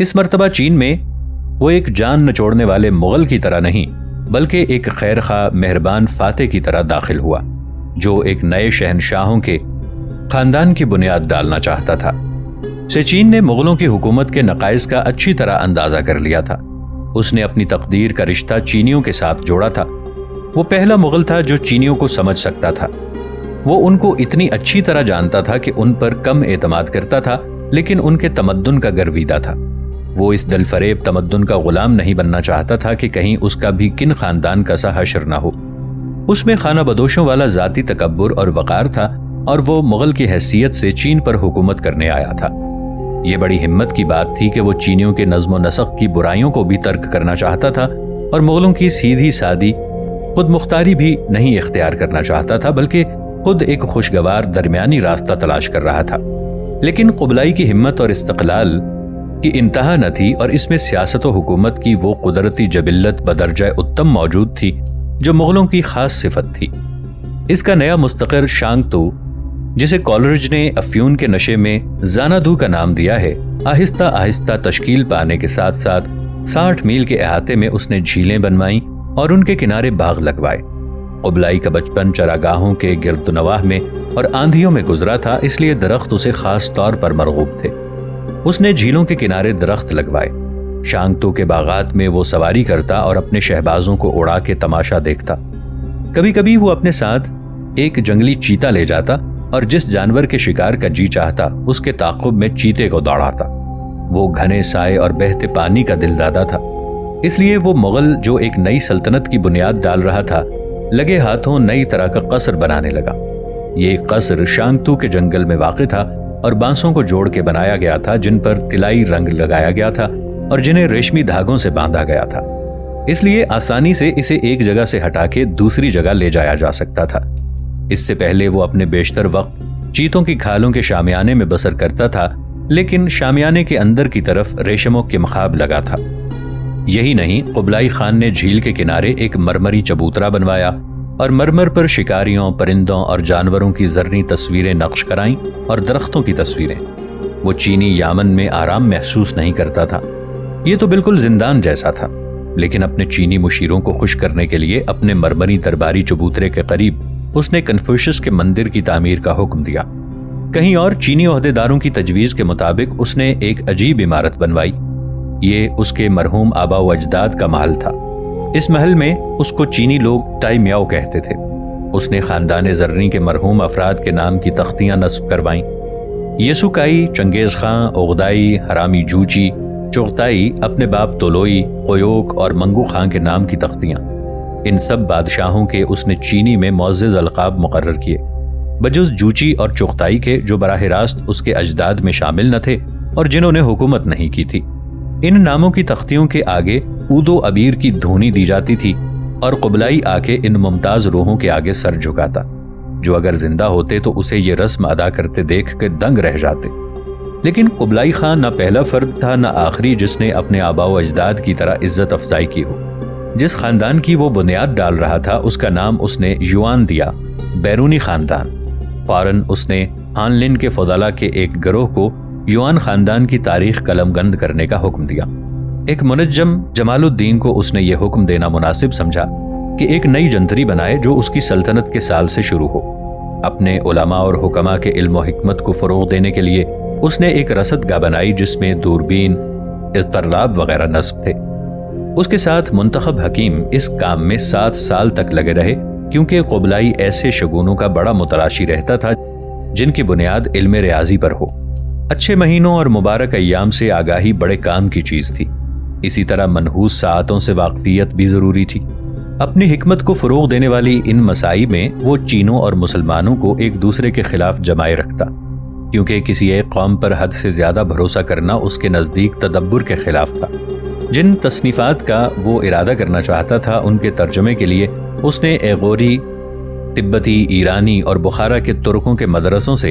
इस मर्तबा चीन में वो एक जान नचोड़ने वाले मुगल की तरह नहीं बल्कि एक खैरखा मेहरबान फातेह की तरह दाखिल हुआ, जो एक नए शहनशाहों के खानदान की बुनियाद डालना चाहता था। चीन ने मुगलों की हुकूमत के नकाइस का अच्छी तरह अंदाजा कर लिया था। उसने अपनी तकदीर का रिश्ता चीनियों के साथ जोड़ा था। वो पहला मुगल था जो चीनियों को समझ सकता था। वो उनको इतनी अच्छी तरह जानता था कि उन पर कम एतमाद करता था, लेकिन उनके तमद्दुन का गर्वीदा था। वो इस दलफरेब तमद्दुन का गुलाम नहीं बनना चाहता था कि कहीं उसका भी किन खानदान का सा हशर ना हो। उसमें खाना बदोशों वाला जाती तकब्बुर और वकार था, और वो मुगल की हैसियत से चीन पर हुकूमत करने आया था। ये बड़ी हिम्मत की बात थी कि वो चीनियों के नज़्म नसक की बुराइयों को भी तर्क करना चाहता था, और मुगलों की सीधी सादी खुद मुख्तारी भी नहीं इख्तियार करना चाहता था, बल्कि खुद एक खुशगवार दरमियानी रास्ता तलाश कर रहा था। लेकिन कुबलाई की हिम्मत और इस्तक़लाल की इंतहा न थी, और इसमें सियासत और हुकूमत की वो कुदरती जबिल्लत बदरजा उत्तम मौजूद थी जो मुगलों की खास सिफत थी। इसका नया मुस्तक़िर शांगतू, जिसे कॉलरिज ने अफ्यून के नशे में ज़ानादू का नाम दिया है, आहिस्ता आहिस्ता तश्कील पाने के साथ साथ 60 मील के अहाते में उसने झीलें बनवाई और उनके किनारे बाग लगवाए। कुबलाई का बचपन चरागाहों के गिरदनवाह में और आंधियों में गुजरा था, इसलिए दरख्त उसे खास तौर पर मरगूब थे। उसने झीलों के किनारे दरख्त लगवाए। शांगतू के बागात में वो सवारी करता और अपने शहबाजों को उड़ा के तमाशा देखता। कभी कभी वो अपने साथ एक जंगली चीता ले जाता और जिस जानवर के शिकार का जी चाहता उसके ताक़ुब में चीते को दौड़ाता। वो घने साए और बहते पानी का दिलदादा था, इसलिए वो मुगल जो एक नई सल्तनत की बुनियाद डाल रहा था, लगे हाथों नई तरह का कसर बनाने लगा। ये कसर शांगतू के जंगल में वाक़ था और बांसों को जोड़ के बनाया गया था, जिन पर तिलाई रंग लगाया गया था और जिन्हें रेशमी धागों से बांधा गया था। इसलिए आसानी से इसे एक जगह से हटा के दूसरी जगह ले जाया जा सकता था। इससे पहले वो अपने बेशतर वक्त चीतों की खालों के शामियाने में बसर करता था, लेकिन शामियाने के अंदर की तरफ रेशमों के मखाब लगा था। यही नहीं, कुबलाई खान ने झील के किनारे एक मरमरी चबूतरा बनवाया और मरमर पर शिकारियों, परिंदों और जानवरों की जर्री तस्वीरें नक्श कराईं और दरख्तों की तस्वीरें। वो चीनी यामन में आराम महसूस नहीं करता था। ये तो बिल्कुल जिंदान जैसा था, लेकिन अपने चीनी मुशीरों को खुश करने के लिए अपने मरमरी दरबारी चबूतरे के करीब उसने कन्फ्यूशियस के मंदिर की तामीर का हुक्म दिया। कहीं और चीनी ओहदेदारों की तजवीज़ के मुताबिक उसने एक अजीब इमारत बनवाई। ये उसके मरहूम आबा व अजदाद का महल था। इस महल में उसको चीनी लोग टाई म्याओ कहते थे। उसने खानदान जर्री के मरहूम अफराद के नाम की तख्तियां नस्ब करवाईं। यसुकाई, चंगेज खां, ओगदाई, हरामी जूची, चुगताई, अपने बाप तोलोई, कोयोक और मंगू खां के नाम की तख्तियां। इन सब बादशाहों के उसने चीनी में मुअज़्ज़ज़ अलक़ाब मुक़र्रर किए, बजुज़ जूची और चुगताई के, जो बराह रास्त उसके अजदाद में शामिल न थे और जिन्होंने हुकूमत नहीं की थी। इन नामों की तख्तियों के आगे ऊदो अबीर की धूनी दी जाती थी और कुबलाई आके इन मुमताज रूहों के आगे सर झुकाता, जो अगर जिंदा होते तो उसे ये रस्म अदा करते देख कर दंग रह जाते। लेकिन कुबलाई खान न पहला फर्द था न आखिरी जिसने अपने आबा व अजदाद की तरह इज्जत अफजाई की हो। जिस खानदान की वो बुनियाद डाल रहा था उसका नाम उसने युआन दिया, बैरूनी खानदान। फौरन उसने हानलिन के फुदाला के एक गिरोह को युआन खानदान की तारीख कलमगंद करने का हुक्म दिया। एक मुनज्जम जमालुद्दीन को उसने ये हुक्म देना मुनासिब समझा कि एक नई जंतरी बनाए जो उसकी सल्तनत के साल से शुरू हो। अपने उलमा और हुकमा के इल्म व हिकमत को फरोग देने के लिए उसने एक रसदगाह बनाई जिसमें दूरबीन, इज़्तर्राब वगैरह नस्ब थे। उसके साथ मुंतखब हकीम इस काम में 7 साल तक लगे रहे, क्योंकि कुबलाई ऐसे शगुनों का बड़ा मुतलाशी रहता था जिनकी बुनियाद इल्म रियाजी पर हो। अच्छे महीनों और मुबारक अय्याम से आगाही बड़े काम की चीज थी। इसी तरह मनहूस साअतों से वाकफियत भी जरूरी थी। अपनी हिकमत को फरोग देने वाली इन मसाई में वो चीनों और मुसलमानों को एक दूसरे के खिलाफ जमाए रखता, क्योंकि किसी एक कौम पर हद से ज्यादा भरोसा करना उसके नजदीक तदब्बुर के खिलाफ था। जिन तसनीफात का वो इरादा करना चाहता था उनके तर्जुमे के लिए उसने एगोरी, तिब्बती, ईरानी और बुखारा के तुर्कों के मदरसों से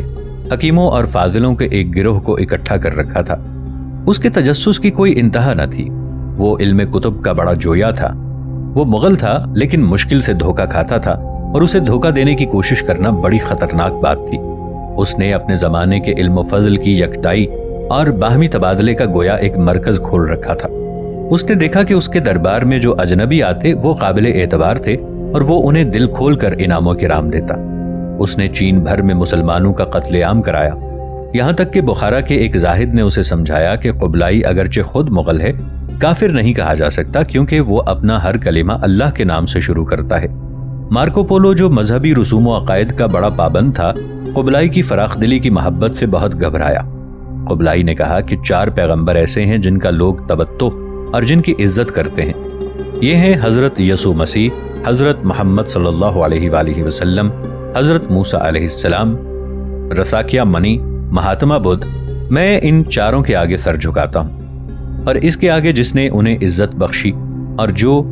हकीमों और फाजिलों के एक गिरोह को इकट्ठा कर रखा था। उसके तजस्सुस की कोई इंतहा न थी। वो इल्म कुतुब का बड़ा जोया था। वो मुगल था लेकिन मुश्किल से धोखा खाता था और उसे धोखा देने की कोशिश करना बड़ी खतरनाक बात थी। उसने अपने जमाने के इल्म फजल की यकताई और बाहमी तबादले का गोया एक मरकज खोल रखा था। उसने देखा कि उसके दरबार में जो अजनबी आते वो काबिल एतबार थे और वो उन्हें दिल खोल कर इनामों के राम देता। उसने चीन भर में मुसलमानों का कत्लेआम कराया, यहाँ तक कि बुखारा के एक जाहिद ने उसे समझाया कि कुबलाई अगरचे खुद मुगल है, काफिर नहीं कहा जा सकता क्योंकि वो अपना हर कलिमा अल्लाह के नाम से शुरू करता है। मार्को पोलो जो मजहबी रसूम व अकायद का बड़ा पाबंद था, कुबलाई की फराखदिली की मोहब्बत से बहुत घबराया। कुबलाई ने कहा कि 4 पैगंबर ऐसे हैं जिनका लोग तबत्तो और जिनकी इज्जत करते हैं। ये हैं हजरत यसू मसीह, हजरत मोहम्मद सल्लल्लाहु अलैहि वसल्लम, हजरत मूसा अलैहिस्सलाम, रसाकिया मनी, महात्मा बुद्ध। मैं इन चारों के आगे सर झुकाता हूं और इसके आगे जिसने उन्हें इज्जत बख्शी और जो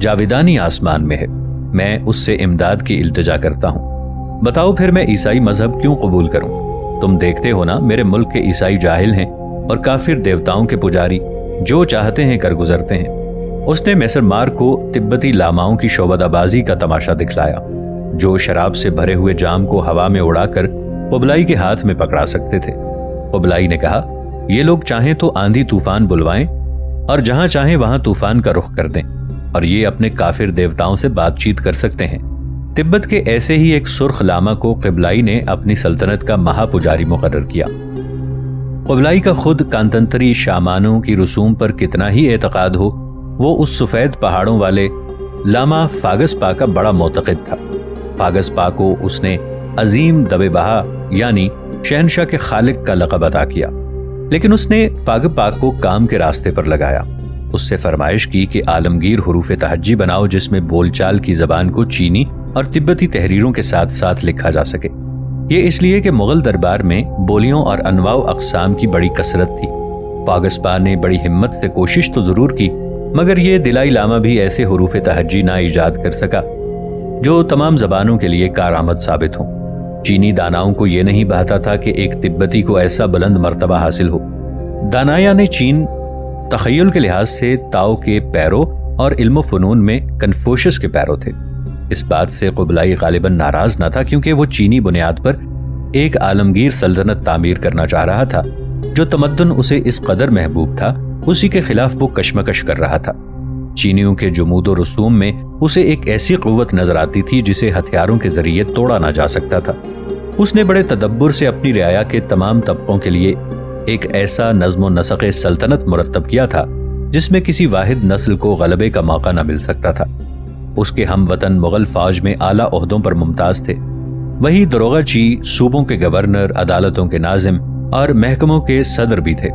जाविदानी आसमान में है, मैं उससे इमदाद की इल्तिजा करता हूं। बताओ फिर मैं ईसाई मजहब क्यों कबूल करूं? तुम देखते हो ना, मेरे मुल्क के ईसाई जाहिल हैं और काफिर देवताओं के पुजारी जो चाहते हैं कर गुजरते हैं। उसने मैसर मार को तिब्बती लामाओं की शोबदाबाजी का तमाशा दिखलाया, जो शराब से भरे हुए जाम को हवा में उड़ाकर कुबलाई के हाथ में पकड़ा सकते थे। कुबलाई ने कहा, ये लोग चाहें तो आंधी तूफान बुलवाएं और जहां चाहें वहां तूफान का रुख कर दें और ये अपने काफिर देवताओं से बातचीत कर सकते हैं। तिब्बत के ऐसे ही एक सुर्ख लामा को कुबलाई ने अपनी सल्तनत का महापुजारी मुकर्रर किया। कुबलाई का खुद कांतंतरी शामानों की रसूम पर कितना ही एतकाद हो, वो उस सफेद पहाड़ों वाले लामा फागस पा का बड़ा मोतक़िद था। फागस पा को उसने अजीम दबे बहा यानी शहनशाह के खालिक का लक़ब अता किया, लेकिन उसने फाग पा को काम के रास्ते पर लगाया। उससे फरमाइश की कि आलमगीर हुरूफ तहज्जी बनाओ जिसमें बोलचाल की जबान को चीनी और तिब्बती तहरीरों के साथ साथ लिखा जा सके। ये इसलिए कि मुगल दरबार में बोलियों और अनवाउ अक़साम की बड़ी कसरत थी। फागसपा ने बड़ी हिम्मत से कोशिश तो जरूर की, मगर ये दिलाई लामा भी ऐसे हुरूफ तहज्जी ना ईजाद कर सका जो तमाम जबानों के लिए कारआमद साबित हों। चीनी दानाओं को यह नहीं बहता था कि एक तिब्बती को ऐसा बुलंद मर्तबा हासिल हो। दानाया ने चीन तखय्युल के लिहाज से ताओ के पैरों और इल्म फ़नून में कन्फूशियस के पैरों थे। इस बात से कुबलाई गालिबन नाराज न था क्योंकि वो चीनी बुनियाद पर एक आलमगीर सल्तनत तामीर करना चाह रहा था। जो तमद्दुन उसे इस कदर महबूब था, उसी के खिलाफ वो कशमकश कर रहा था। चीनियों के जुमूद और रसूम में उसे एक ऐसी क़ुव्वत नजर आती थी जिसे हथियारों के जरिए तोड़ा ना जा सकता था। उसने बड़े तदब्बुर से अपनी रियाया के तमाम तबकों के लिए एक ऐसा नज़्म नसक़ सल्तनत मुरत्तब किया था जिसमें किसी वाहिद नस्ल को गलबे का मौका न मिल सकता था। उसके हम वतन मुगल फौज में आला ओहदों पर मुमताज थे। वही दरोगा ची, सूबों के गवर्नर, अदालतों के नाजिम और महकमों के सदर भी थे।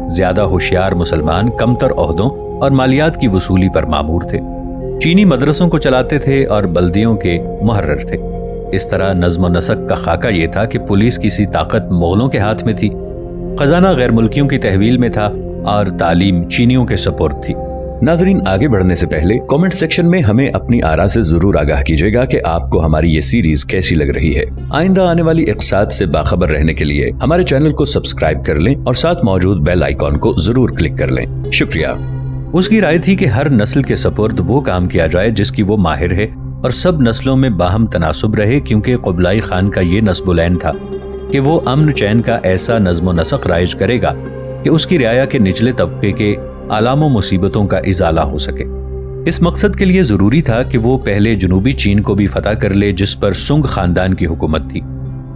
ज्यादा होशियार मुसलमान कमतर ओहदों और मालियात की वसूली पर मामूर थे। चीनी मदरसों को चलाते थे और बल्दियों के मुहर्रर थे। इस तरह नज़्म नसक का खाका ये था कि पुलिस की सी ताकत मुगलों के हाथ में थी, खजाना गैर मुल्कियों की तहवील में था और तालीम चीनियों के सपोर्ट थी। नाजरीन, आगे बढ़ने से पहले कमेंट सेक्शन में हमें अपनी आरा से जरूर आगाह कीजिएगा कि आपको हमारी ये सीरीज कैसी लग रही है। आइंदा आने वाली इक़्साद से बाखबर रहने के लिए हमारे चैनल को सब्सक्राइब कर लें और साथ मौजूद बेल आइकॉन को जरूर क्लिक कर लें। शुक्रिया। उसकी राय थी कि हर नस्ल के सपुर्द वो काम किया जाए जिसकी वो माहिर है और सब नस्लों में बाहम तनासुब रहे, क्योंकि कुबलाई खान का ये नस्बुलैन था कि वो अमन चैन का ऐसा नज़्म नसक राइज करेगा कि उसकी रियाया के निचले तबके के आलामों मुसीबतों का इजाला हो सके। इस मकसद के लिए जरूरी था कि वो पहले जनूबी चीन को भी फतह कर ले, जिस पर सुंग खानदान की हुकूमत थी।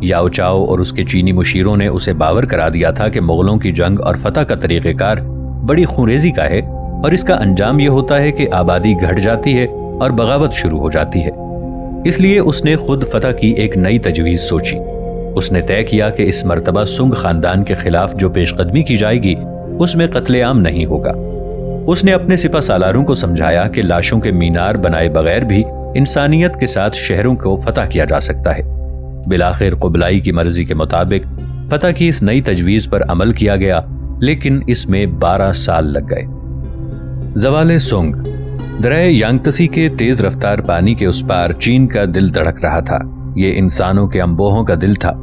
याओ चाओ और उसके चीनी मुशीरों ने उसे बावर करा दिया था कि मुगलों की जंग और फतह का तरीक़ेकार बड़ी खूरेजी का है और इसका अंजाम यह होता है कि आबादी घट जाती है और बगावत शुरू हो जाती है। इसलिए उसने खुद फतह की एक नई तजवीज़ सोची। उसने तय किया कि इस मर्तबा सुंग खानदान के खिलाफ जो पेशकदमी की जाएगी उसमें कत्लेआम नहीं होगा। उसने अपने सिपा सालारों को समझाया कि लाशों के मीनार बनाए बगैर भी इंसानियत के साथ शहरों को फतह किया जा सकता है। बिलाखिर कुबलाई की मर्जी के मुताबिक फतह की इस नई तजवीज़ पर अमल किया गया, लेकिन इसमें 12 साल लग गए। ज़वाले सुंग। दरिया यांगत्सी के तेज रफ्तार पानी के उस पार चीन का दिल धड़क रहा था। ये इंसानों के अंबोहों का दिल था।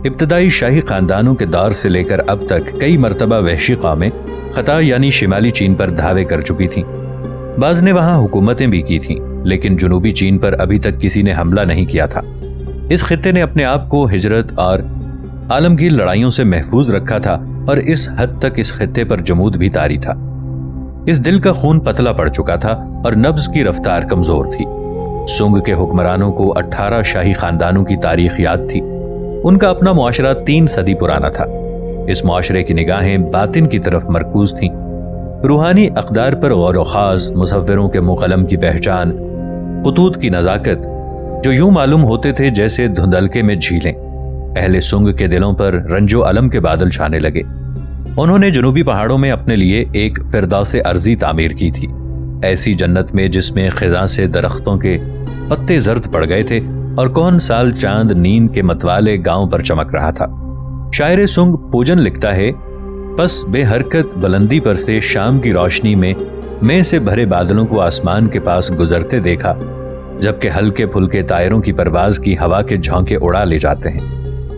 इब्तदाई शाही खानदानों के दौर से लेकर अब तक कई मरतबा वहशी कौमें खता यानी शिमाली चीन पर धावे कर चुकी थीं। बाज़ ने वहां हुकूमतें भी की थीं, लेकिन जनूबी चीन पर अभी तक किसी ने हमला नहीं किया था। इस खित्ते ने अपने आप को हिजरत और عالمگیر لڑائیوں سے محفوظ رکھا تھا اور اس حد تک اس خطے پر جمود بھی طاری تھا۔ اس دل کا خون پتلا پڑ چکا تھا اور نبض کی رفتار کمزور تھی۔ سنگ کے حکمرانوں کو 18 شاہی خاندانوں کی تاریخ یاد تھی۔ ان کا اپنا معاشرہ 3 صدی پرانا تھا۔ اس معاشرے کی نگاہیں باطن کی طرف مرکوز تھیں، روحانی اقدار پر غور و خوض، مصوروں کے مقلم کی پہچان، خطوط کی نزاکت، جو یوں معلوم ہوتے تھے جیسے دھندلکے میں جھیلیں۔ اہل سنگ کے دلوں پر رنج و الم کے بادل چھانے لگے۔ انہوں نے جنوبی پہاڑوں میں اپنے لیے ایک فردوس ارضی تعمیر کی تھی، ایسی جنت میں جس میں خزاں سے درختوں کے پتے زرد پڑ گئے تھے اور کون سال چاند نیند کے متوالے گاؤں پر چمک رہا تھا۔ شاعر سنگ پوجن لکھتا ہے، پس بے حرکت بلندی پر سے شام کی روشنی میں سے بھرے بادلوں کو آسمان کے پاس گزرتے دیکھا، جبکہ ہلکے پھلکے طائروں کی پرواز کی ہوا کے جھونکے اڑا لے جاتے ہیں۔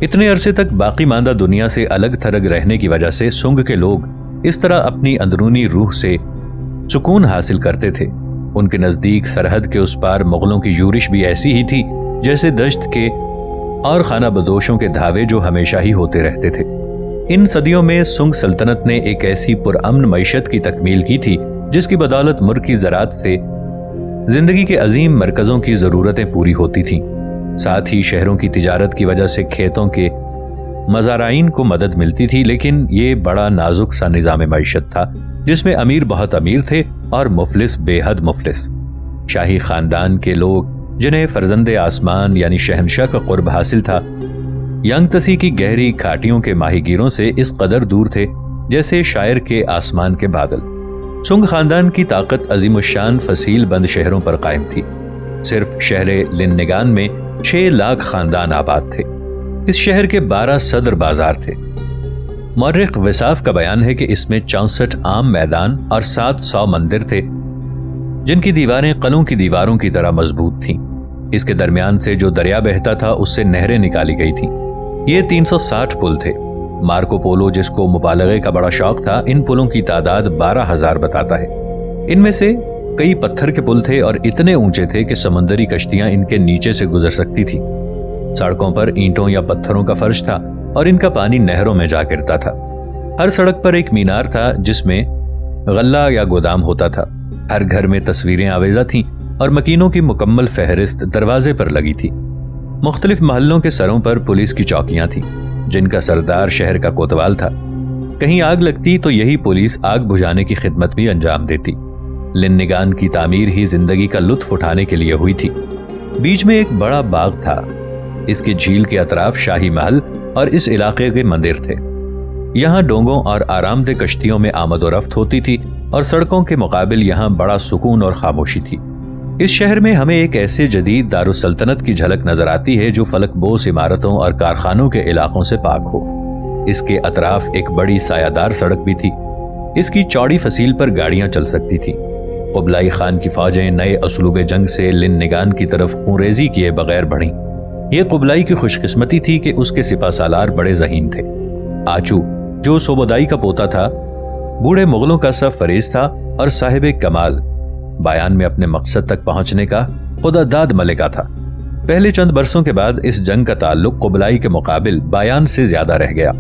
اتنے عرصے تک باقی ماندہ دنیا سے الگ تھرگ رہنے کی وجہ سے سنگ کے لوگ اس طرح اپنی اندرونی روح سے سکون حاصل کرتے تھے۔ ان کے نزدیک سرحد کے اس پار مغلوں کی یورش بھی ایسی ہی تھی جیسے دشت کے اور خانہ بدوشوں کے دھاوے جو ہمیشہ ہی ہوتے رہتے تھے۔ ان صدیوں میں سنگ سلطنت نے ایک ایسی پرامن معیشت کی تکمیل کی تھی جس کی بدولت ملک کی زراعت سے زندگی کے عظیم مرکزوں کی ضرورتیں پوری ہوتی تھیں۔ ساتھ ہی شہروں کی تجارت کی وجہ سے کھیتوں کے مزارعین کو مدد ملتی تھی، لیکن یہ بڑا نازک سا نظام معیشت تھا جس میں امیر بہت امیر تھے اور مفلس بے حد مفلس۔ شاہی خاندان کے لوگ جنہیں فرزند آسمان یعنی شہنشاہ کا قرب حاصل تھا، ینگتسی کی گہری کھاٹیوں کے ماہی گیروں سے اس قدر دور تھے جیسے شاعر کے آسمان کے بادل۔ سنگ خاندان کی طاقت عظیم الشان فصیل بند شہروں پر قائم تھی۔ صرف شہر لن-نگان میں 6 لاکھ خاندان آباد تھے۔ اس شہر کے 12 صدر بازار تھے۔ مورخ وصاف کا بیان ہے کہ اس میں 64 عام میدان اور 700 مندر تھے جن کی دیواریں قلعوں کی دیواروں کی طرح مضبوط تھیں۔ اس کے درمیان سے جو دریا بہتا تھا اس سے نہریں نکالی گئی تھیں۔ یہ 360 پل تھے۔ مارکو پولو جس کو مبالغے کا بڑا شوق تھا، ان پلوں کی تعداد 12,000 بتاتا ہے۔ ان میں سے کئی پتھر کے پل تھے اور اتنے اونچے تھے کہ سمندری کشتیاں ان کے نیچے سے گزر سکتی تھی۔ سڑکوں پر اینٹوں یا پتھروں کا فرش تھا اور ان کا پانی نہروں میں جا گرتا تھا۔ ہر سڑک پر ایک مینار تھا جس میں غلہ یا گودام ہوتا تھا۔ ہر گھر میں تصویریں آویزہ تھیں اور مکینوں کی مکمل فہرست دروازے پر لگی تھی۔ مختلف محلوں کے سروں پر پولیس کی چوکیاں تھیں جن کا سردار شہر کا کوتوال تھا۔ کہیں آگ لگتی تو یہی پولیس آگ بجھانے کی خدمت بھی انجام دیتی۔ لن-نگان کی تعمیر ہی زندگی کا لطف اٹھانے کے لیے ہوئی تھی۔ بیچ میں ایک بڑا باغ تھا۔ اس کی جھیل کے اطراف شاہی محل اور اس علاقے کے مندر تھے۔ یہاں ڈونگوں اور آرام دہ کشتیوں میں آمد و رفت ہوتی تھی اور سڑکوں کے مقابل یہاں بڑا سکون اور خاموشی تھی۔ اس شہر میں ہمیں ایک ایسے جدید دارالسلطنت کی جھلک نظر آتی ہے جو فلک بوس عمارتوں اور کارخانوں کے علاقوں سے پاک ہو۔ اس کے اطراف ایک بڑی سایہ دار سڑک بھی تھی۔ اس کی چوڑی فصیل پر گاڑیاں چل سکتی تھیں۔ قبلائی خان کی فوجیں نئے اسلوب جنگ سے لن-نگان کی طرف خونریزی کیے بغیر بڑھیں۔ یہ قبلائی کی خوش قسمتی تھی کہ اس کے سپہ سالار بڑے ذہین تھے۔ آچو جو صوبودائی کا پوتا تھا، بوڑھے مغلوں کا سب فریز تھا اور صاحب کمال، بایان میں اپنے مقصد تک پہنچنے کا خدا داد ملکہ تھا۔ پہلے چند برسوں کے بعد اس جنگ کا تعلق قبلائی کے مقابل بایان سے زیادہ رہ گیا۔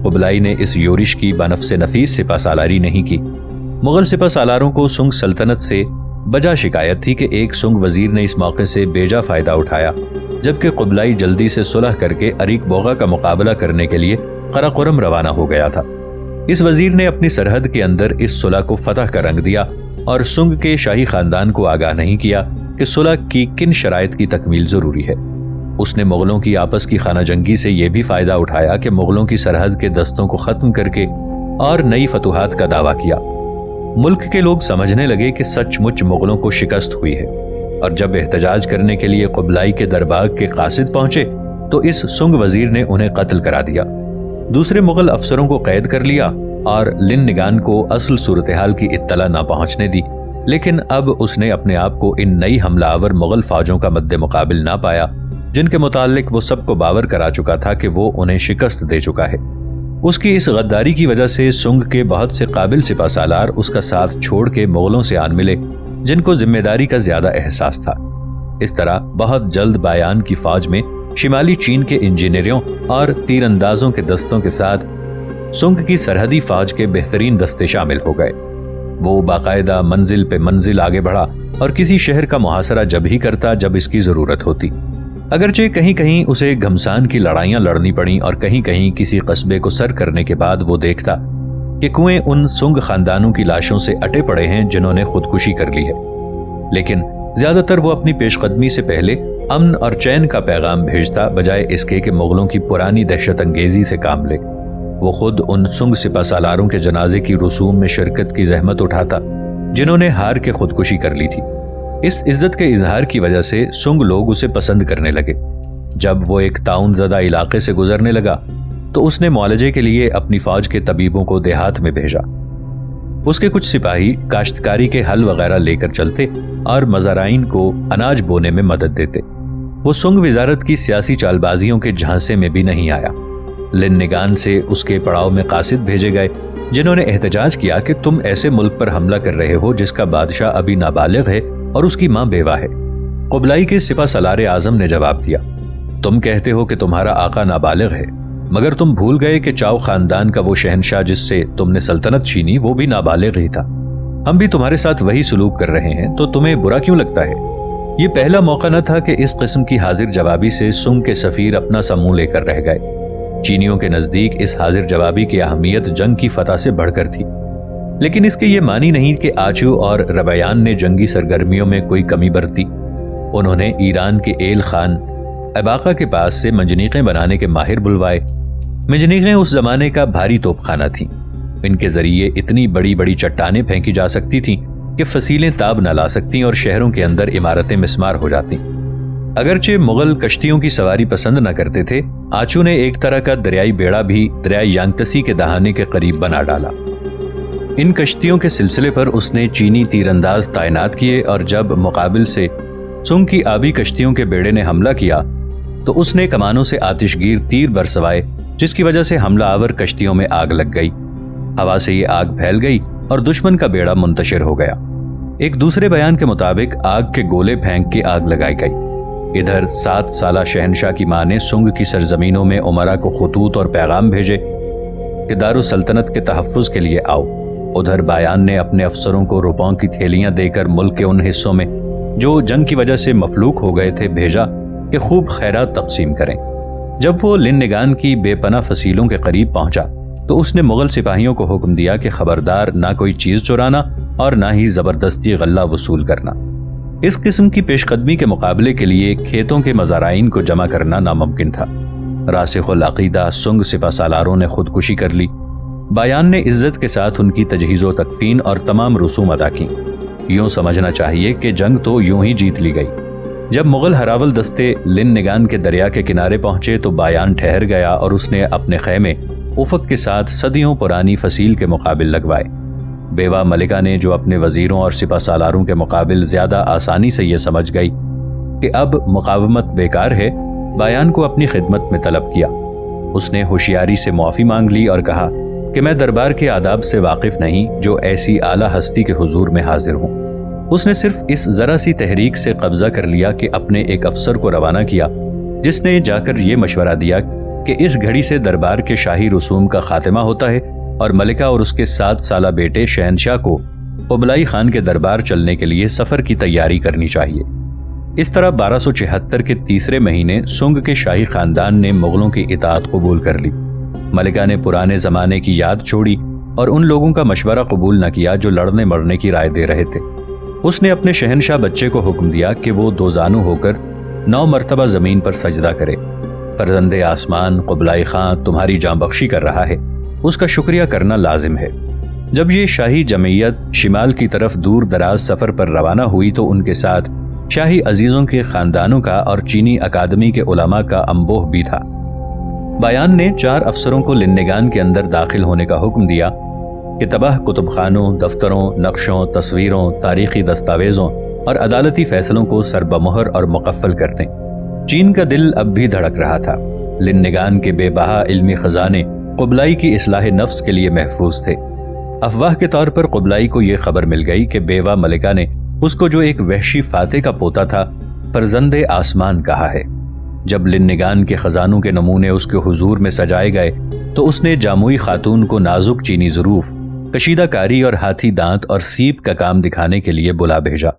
قبلائی نے اس یورش کی بنفس نفیس سپہ سالاری نہیں کی۔ مغل سپہ سالاروں کو سنگ سلطنت سے بجا شکایت تھی کہ ایک سنگ وزیر نے اس موقع سے بیجا فائدہ اٹھایا، جبکہ قبلائی جلدی سے صلح کر کے اریک بوغا کا مقابلہ کرنے کے لیے قراقرم روانہ ہو گیا تھا۔ اس وزیر نے اپنی سرحد کے اندر اس صلح کو فتح کا رنگ دیا اور سنگ کے شاہی خاندان کو آگاہ نہیں کیا کہ صلح کی کن شرائط کی تکمیل ضروری ہے۔ اس نے مغلوں کی آپس کی خانہ جنگی سے یہ بھی فائدہ اٹھایا کہ مغلوں کی سرحد کے دستوں کو ختم کر کے اور نئی فتوحات کا دعویٰ کیا۔ ملک کے لوگ سمجھنے لگے کہ سچ مچ مغلوں کو شکست ہوئی ہے، اور جب احتجاج کرنے کے لیے قبلائی کے درباغ کے قاصد پہنچے تو اس سنگ وزیر نے انہیں قتل کرا دیا۔ دوسرے مغل افسروں کو قید کر لیا اور لن-نگان کو اصل صورتحال کی اطلاع نہ پہنچنے دی، لیکن اب اس نے اپنے آپ کو ان نئی حملہ آور مغل فوجوں کا مد مقابل نہ پایا جن کے متعلق وہ سب کو باور کرا چکا تھا کہ وہ انہیں شکست دے چکا ہے۔ اس کی اس غداری کی وجہ سے سنگ کے بہت سے قابل سپہ سالار اس کا ساتھ چھوڑ کے مغلوں سے آن ملے جن کو ذمہ داری کا زیادہ احساس تھا۔ اس طرح بہت جلد بایان کی فوج میں شمالی چین کے انجینئروں اور تیر اندازوں کے دستوں کے ساتھ سنگ کی سرحدی فوج کے بہترین دستے شامل ہو گئے۔ وہ باقاعدہ منزل پہ منزل آگے بڑھا اور کسی شہر کا محاصرہ جب ہی کرتا جب اس کی ضرورت ہوتی۔ اگرچہ کہیں کہیں اسے گھمسان کی لڑائیاں لڑنی پڑیں اور کہیں کہیں کسی قصبے کو سر کرنے کے بعد وہ دیکھتا کہ کنویں ان سنگ خاندانوں کی لاشوں سے اٹے پڑے ہیں جنہوں نے خودکشی کر لی ہے، لیکن زیادہ تر وہ اپنی پیش قدمی سے پہلے امن اور چین کا پیغام بھیجتا، بجائے اس کے کہ مغلوں کی پرانی دہشت انگیزی سے کام لے۔ وہ خود ان سنگ سپہ سالاروں کے جنازے کی رسوم میں شرکت کی زحمت اٹھاتا جنہوں نے ہار کے خودکشی کر لی تھی۔ اس عزت کے اظہار کی وجہ سے سنگ لوگ اسے پسند کرنے لگے۔ جب وہ ایک تعاون زدہ علاقے سے گزرنے لگا تو اس نے معالجے کے لیے اپنی فوج کے طبیبوں کو دیہات میں بھیجا۔ اس کے کچھ سپاہی کاشتکاری کے حل وغیرہ لے کر چلتے اور مزارعین کو اناج بونے میں مدد دیتے۔ وہ سنگ وزارت کی سیاسی چال بازیوں کے جھانسے میں بھی نہیں آیا۔ لن نگان سے اس کے پڑاؤ میں قاصد بھیجے گئے جنہوں نے احتجاج کیا کہ تم ایسے ملک پر حملہ کر رہے ہو جس کا بادشاہ ابھی نابالغ ہے اور اس کی ماں بیوہ ہے۔ قبلائی کے سپہ سالار اعظم نے جواب دیا، تم کہتے ہو کہ تمہارا آقا نابالغ ہے، مگر تم بھول گئے کہ چاؤ خاندان کا وہ شہنشاہ جس سے تم نے سلطنت چھینی وہ بھی نابالغ ہی تھا۔ ہم بھی تمہارے ساتھ وہی سلوک کر رہے ہیں، تو تمہیں برا کیوں لگتا ہے؟ یہ پہلا موقع نہ تھا کہ اس قسم کی حاضر جوابی سے سنگ کے سفیر اپنا سا منہ لے کر رہ گئے۔ چینیوں کے نزدیک اس حاضر جوابی کی اہمیت جنگ کی فتح سے بڑھ کر تھی، لیکن اس کے یہ معنی نہیں کہ آچو اور ربیان نے جنگی سرگرمیوں میں کوئی کمی برتی۔ انہوں نے ایران کے ایل خان اباقہ کے پاس سے منجنیقیں بنانے کے ماہر بلوائے۔ منجنیقیں اس زمانے کا بھاری توپ خانہ تھیں۔ ان کے ذریعے اتنی بڑی بڑی چٹانیں پھینکی جا سکتی تھیں کہ فصیلیں تاب نہ لا سکتیں اور شہروں کے اندر عمارتیں مسمار ہو جاتیں۔ اگرچہ مغل کشتیوں کی سواری پسند نہ کرتے تھے، آچو نے ایک طرح کا دریائی بیڑا بھی دریائے یانگتسی کے دہانے کے قریب بنا ڈالا۔ ان کشتیوں کے سلسلے پر اس نے چینی تیر انداز تعینات کیے، اور جب مقابل سے سنگ کی آبی کشتیوں کے بیڑے نے حملہ کیا تو اس نے کمانوں سے آتش گیر تیر برسوائے، جس کی وجہ سے حملہ آور کشتیوں میں آگ لگ گئی۔ ہوا سے یہ آگ پھیل گئی اور دشمن کا بیڑا منتشر ہو گیا۔ ایک دوسرے بیان کے مطابق آگ کے گولے پھینک کے آگ لگائی گئی۔ ادھر 7 سالہ شہنشاہ کی ماں نے سنگ کی سرزمینوں میں امراء کو خطوط اور پیغام بھیجے کہ دارالسلطنت کے تحفظ کے لیے آؤ۔ ادھر بایان نے اپنے افسروں کو روپوں کی تھیلیاں دے کر ملک کے ان حصوں میں جو جنگ کی وجہ سے مفلوک ہو گئے تھے بھیجا کہ خوب خیرات تقسیم کریں۔ جب وہ لن نگان کی بے پناہ فصیلوں کے قریب پہنچا تو اس نے مغل سپاہیوں کو حکم دیا کہ خبردار نہ کوئی چیز چرانا اور نہ ہی زبردستی غلہ وصول کرنا۔ اس قسم کی پیش قدمی کے مقابلے کے لیے کھیتوں کے مزارعین کو جمع کرنا ناممکن تھا۔ راسخ العقیدہ سنگ سپہ سالاروں نے خودکشی کر لی۔ بایان نے عزت کے ساتھ ان کی تجہیز و تکفین اور تمام رسوم ادا کی۔ یوں سمجھنا چاہیے کہ جنگ تو یوں ہی جیت لی گئی۔ جب مغل ہراول دستے لن نگان کے دریا کے کنارے پہنچے تو بایان ٹھہر گیا اور اس نے اپنے خیمے افق کے ساتھ صدیوں پرانی فصیل کے مقابل لگوائے۔ بیوہ ملکہ نے، جو اپنے وزیروں اور سپہ سالاروں کے مقابل زیادہ آسانی سے یہ سمجھ گئی کہ اب مقاومت بیکار ہے، بایان کو اپنی خدمت میں طلب کیا۔ اس نے ہوشیاری سے معافی مانگ لی اور کہا کہ میں دربار کے آداب سے واقف نہیں جو ایسی اعلیٰ ہستی کے حضور میں حاضر ہوں۔ اس نے صرف اس ذرا سی تحریک سے قبضہ کر لیا کہ اپنے ایک افسر کو روانہ کیا جس نے جا کر یہ مشورہ دیا کہ اس گھڑی سے دربار کے شاہی رسوم کا خاتمہ ہوتا ہے اور ملکہ اور اس کے 7 سالہ بیٹے شہنشاہ کو قبلائی خان کے دربار چلنے کے لیے سفر کی تیاری کرنی چاہیے۔ اس طرح 1276 کے تیسرے مہینے سنگ کے شاہی خاندان نے مغلوں کی اطاعت قبول کر لی۔ ملکہ نے پرانے زمانے کی یاد چھوڑی اور ان لوگوں کا مشورہ قبول نہ کیا جو لڑنے مرنے کی رائے دے رہے تھے۔ اس نے اپنے شہنشاہ بچے کو حکم دیا کہ وہ 2 زانو ہو کر 9 مرتبہ زمین پر سجدہ کرے۔ فرزند آسمان قبلائی خان تمہاری جاں بخشی کر رہا ہے، اس کا شکریہ کرنا لازم ہے۔ جب یہ شاہی جمعیت شمال کی طرف دور دراز سفر پر روانہ ہوئی تو ان کے ساتھ شاہی عزیزوں کے خاندانوں کا اور چینی اکادمی کے علماء کا انبوہ بھی تھا۔ بایان نے 4 افسروں کو لن نگان کے اندر داخل ہونے کا حکم دیا کہ تباہ کتب خانوں، دفتروں، نقشوں، تصویروں، تاریخی دستاویزوں اور عدالتی فیصلوں کو سر بمہر اور مقفل کر دیں۔ چین کا دل اب بھی دھڑک رہا تھا۔ لن نگان کے بے بہا علمی خزانے قبلائی کی اصلاح نفس کے لیے محفوظ تھے۔ افواہ کے طور پر قبلائی کو یہ خبر مل گئی کہ بیوہ ملکہ نے اس کو، جو ایک وحشی فاتح کا پوتا تھا، فرزند آسمان کہا ہے۔ جب لنگان کے خزانوں کے نمونے اس کے حضور میں سجائے گئے تو اس نے جاموئی خاتون کو نازک چینی ظروف، کشیدہ کاری اور ہاتھی دانت اور سیپ کا کام دکھانے کے لیے بلا بھیجا۔